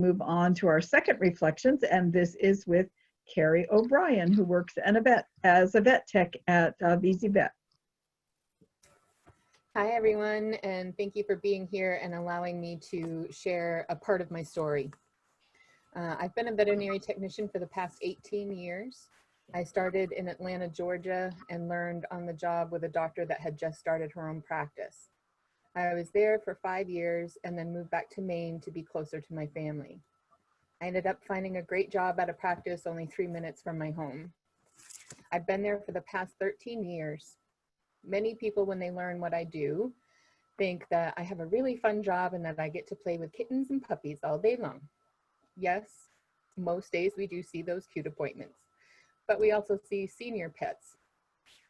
Move on to our second reflections, and this is with Kerrie O'Brien, who works as a vet tech at VZ Vet. Hi, everyone, and thank you for being here and allowing me to share a part of my story. I've been a veterinary technician for the past 18 years. I started in Atlanta, Georgia, and learned on the job with a doctor that had just started her own practice. I was there for 5 years and then moved back to Maine to be closer to my family. I ended up finding a great job at a practice only 3 minutes from my home. I've been there for the past 13 years. Many people, when they learn what I do, think that I have a really fun job and that I get to play with kittens and puppies all day long. Yes, most days we do see those cute appointments, but we also see senior pets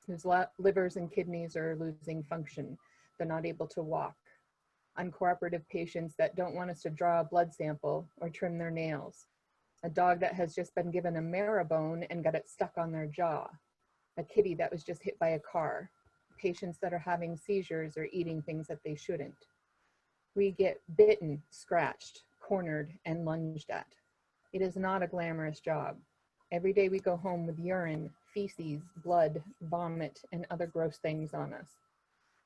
whose livers and kidneys are losing function. They're not able to walk. Uncooperative patients that don't want us to draw a blood sample or trim their nails. A dog that has just been given a marrow bone and got it stuck on their jaw. A kitty that was just hit by a car. Patients that are having seizures or eating things that they shouldn't. We get bitten, scratched, cornered, and lunged at. It is not a glamorous job. Every day we go home with urine, feces, blood, vomit, and other gross things on us.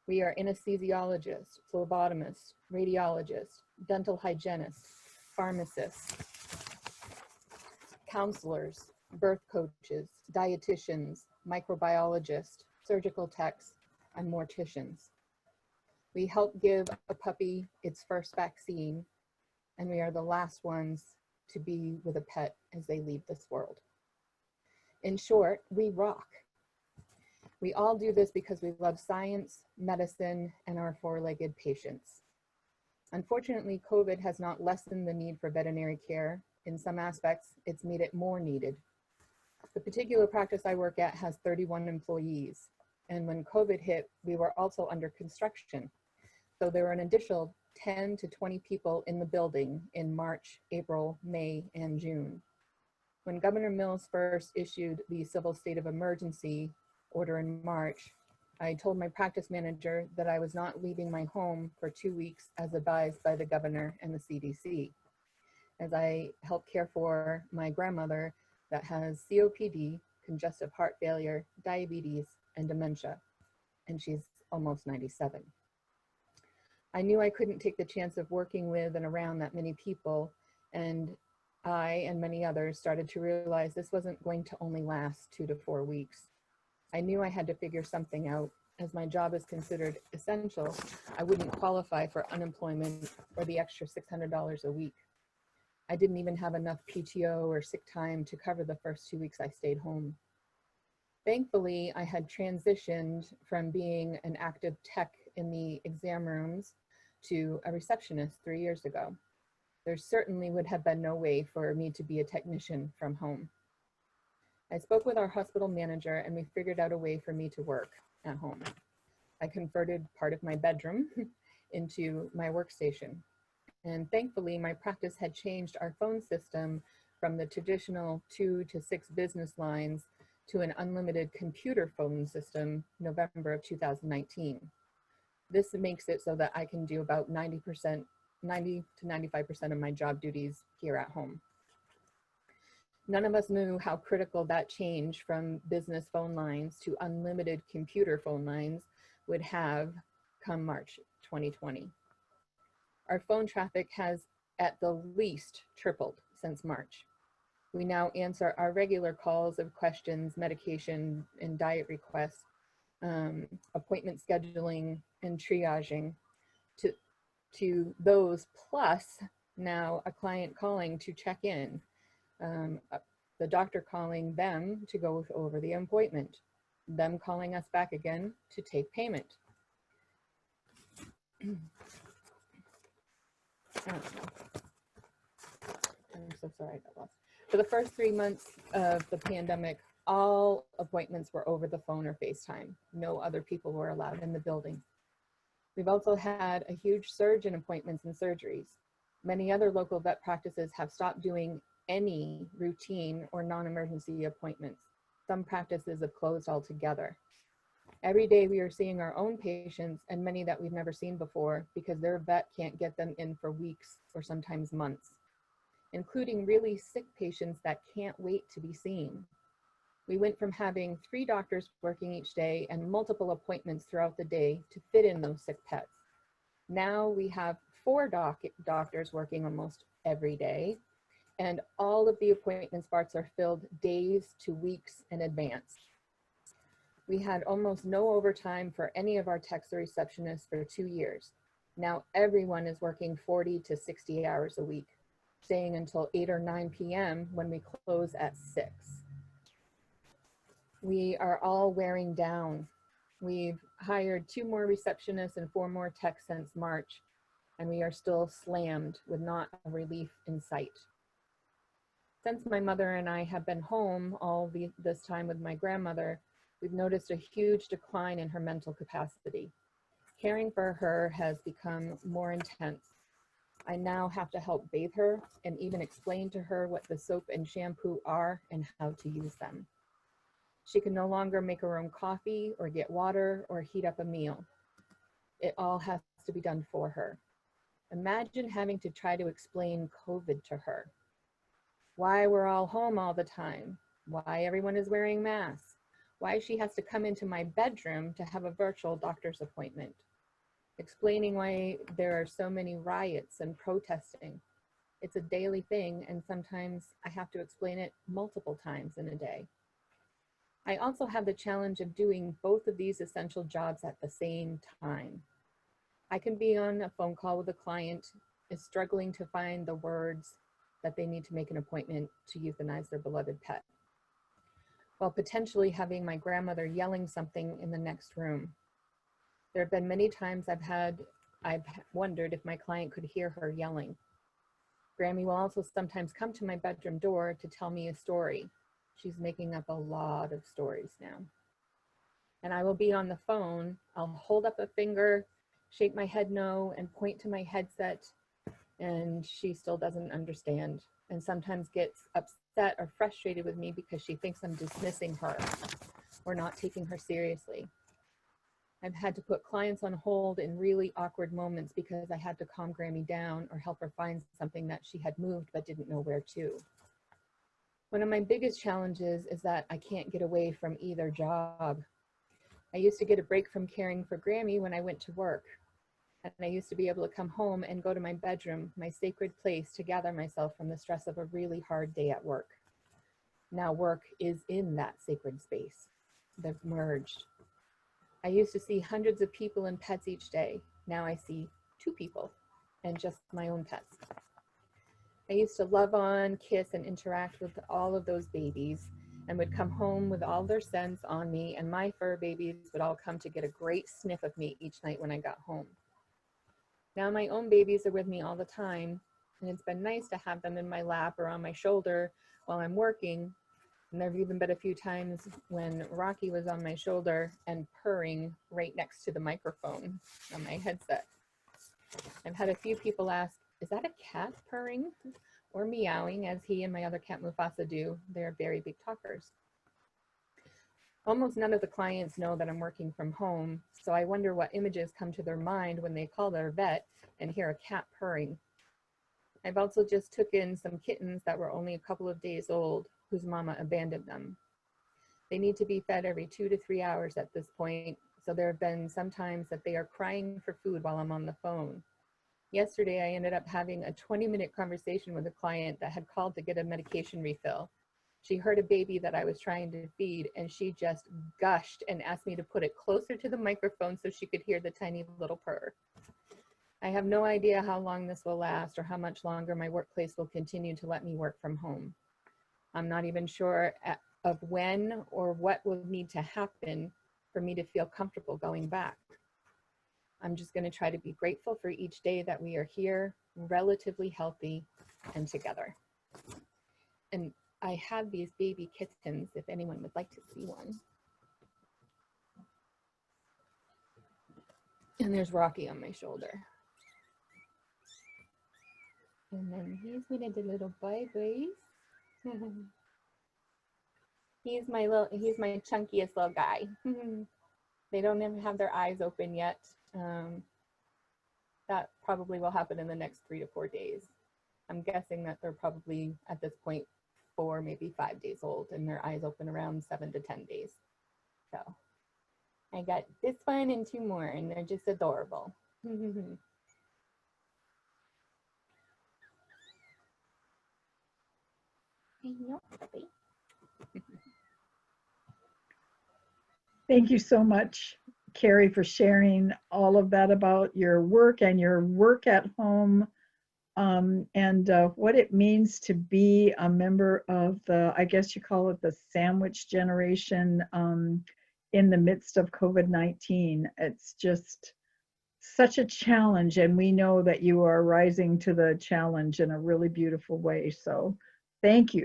We are anesthesiologists, phlebotomists, radiologists, dental hygienists, pharmacists, counselors, birth coaches, dietitians, microbiologists, surgical techs, and morticians. We help give a puppy its first vaccine, and we are the last ones to be with a pet as they leave this world. In short, we rock. We all do this because we love science, medicine, and our four-legged patients. Unfortunately, COVID has not lessened the need for veterinary care. In some aspects, it's made it more needed. The particular practice I work at has 31 employees. And when COVID hit, we were also under construction. So there were an additional 10 to 20 people in the building in March, April, May, and June. When Governor Mills first issued the civil state of emergency order in March, I told my practice manager that I was not leaving my home for 2 weeks as advised by the governor and the CDC, as I help care for my grandmother that has COPD, congestive heart failure, diabetes, and dementia, and she's almost 97. I knew I couldn't take the chance of working with and around that many people, and I and many others started to realize this wasn't going to only last 2 to 4 weeks. I knew I had to figure something out. As my job is considered essential, I wouldn't qualify for unemployment or the extra $600 a week. I didn't even have enough PTO or sick time to cover the first 2 weeks I stayed home. Thankfully, I had transitioned from being an active tech in the exam rooms to a receptionist 3 years ago. There certainly would have been no way for me to be a technician from home. I spoke with our hospital manager and we figured out a way for me to work at home. I converted part of my bedroom into my workstation. And thankfully, my practice had changed our phone system from the traditional 2 to 6 business lines to an unlimited computer phone system, November of 2019. This makes it so that I can do about 90 to 95% of my job duties here at home. None of us knew how critical that change from business phone lines to unlimited computer phone lines would have come March 2020. Our phone traffic has at the least tripled since March. We now answer our regular calls of questions, medication and diet requests, appointment scheduling and triaging to those, plus now a client calling to check in, the doctor calling them to go over the appointment, them calling us back again to take payment. I'm so sorry I got lost. For the first 3 months of the pandemic, all appointments were over the phone or FaceTime. No other people were allowed in the building. We've also had a huge surge in appointments and surgeries. Many other local vet practices have stopped doing any routine or non-emergency appointments. Some practices have closed altogether. Every day we are seeing our own patients and many that we've never seen before because their vet can't get them in for weeks or sometimes months. including really sick patients that can't wait to be seen. We went from having 3 doctors working each day and multiple appointments throughout the day to fit in those sick pets. Now we have 4 doctors working almost every day, and all of the appointment spots are filled days to weeks in advance. We had almost no overtime for any of our techs or receptionists for 2 years. Now everyone is working 40 to 60 hours a week, staying until 8 or 9 p.m. when we close at 6. We are all wearing down. We've hired 2 more receptionists and 4 more techs since March, and we are still slammed with not a relief in sight. Since my mother and I have been home all this time with my grandmother, we've noticed a huge decline in her mental capacity. Caring for her has become more intense. I now have to help bathe her and even explain to her what the soap and shampoo are and how to use them. She can no longer make her own coffee or get water or heat up a meal. It all has to be done for her. Imagine having to try to explain COVID to her. Why we're all home all the time. Why everyone is wearing masks. Why she has to come into my bedroom to have a virtual doctor's appointment. Explaining why there are so many riots and protesting. It's a daily thing, and sometimes I have to explain it multiple times in a day. I also have the challenge of doing both of these essential jobs at the same time. I can be on a phone call with a client, is struggling to find the words that they need to make an appointment to euthanize their beloved pet, while potentially having my grandmother yelling something in the next room. There have been many times I've wondered if my client could hear her yelling. Grammy will also sometimes come to my bedroom door to tell me a story. She's making up a lot of stories now. And I will be on the phone, I'll hold up a finger, shake my head no, and point to my headset, and she still doesn't understand, and sometimes gets upset or frustrated with me because she thinks I'm dismissing her or not taking her seriously. I've had to put clients on hold in really awkward moments because I had to calm Grammy down or help her find something that she had moved but didn't know where to. One of my biggest challenges is that I can't get away from either job. I used to get a break from caring for Grammy when I went to work. And I used to be able to come home and go to my bedroom, my sacred place, to gather myself from the stress of a really hard day at work. Now work is in that sacred space. They've merged. I used to see hundreds of people and pets each day. Now I see 2 people and just my own pets. I used to love on, kiss, and interact with all of those babies, and would come home with all their scents on me, and my fur babies would all come to get a great sniff of me each night when I got home. Now my own babies are with me all the time, and it's been nice to have them in my lap or on my shoulder while I'm working. And there have even been a few times when Rocky was on my shoulder and purring right next to the microphone on my headset. I've had a few people ask, is that a cat purring or meowing, as he and my other cat Mufasa do? They're very big talkers. Almost none of the clients know that I'm working from home, so I wonder what images come to their mind when they call their vet and hear a cat purring. I've also just took in some kittens that were only a couple of days old, whose mama abandoned them. They need to be fed every 2 to 3 hours at this point, so there have been some times that they are crying for food while I'm on the phone. Yesterday, I ended up having a 20-minute conversation with a client that had called to get a medication refill. She heard a baby that I was trying to feed, and she just gushed and asked me to put it closer to the microphone so she could hear the tiny little purr. I have no idea how long this will last or how much longer my workplace will continue to let me work from home. I'm not even sure of when or what will need to happen for me to feel comfortable going back. I'm just going to try to be grateful for each day that we are here, relatively healthy and together. And I have these baby kittens, if anyone would like to see one. And there's Rocky on my shoulder. And then here's one of the little babies. He's my chunkiest little guy. They don't even have their eyes open yet. That probably will happen in the next 3 to 4 days. I'm guessing that they're probably at this point 4, maybe 5 days old, and their eyes open around 7 to 10 days. So I got this one and 2 more, and they're just adorable. Thank you so much, Kerrie, for sharing all of that about your work and your work at home, and what it means to be a member of the, I guess you call it the sandwich generation, in the midst of COVID-19. It's just such a challenge, and we know that you are rising to the challenge in a really beautiful way. So thank you.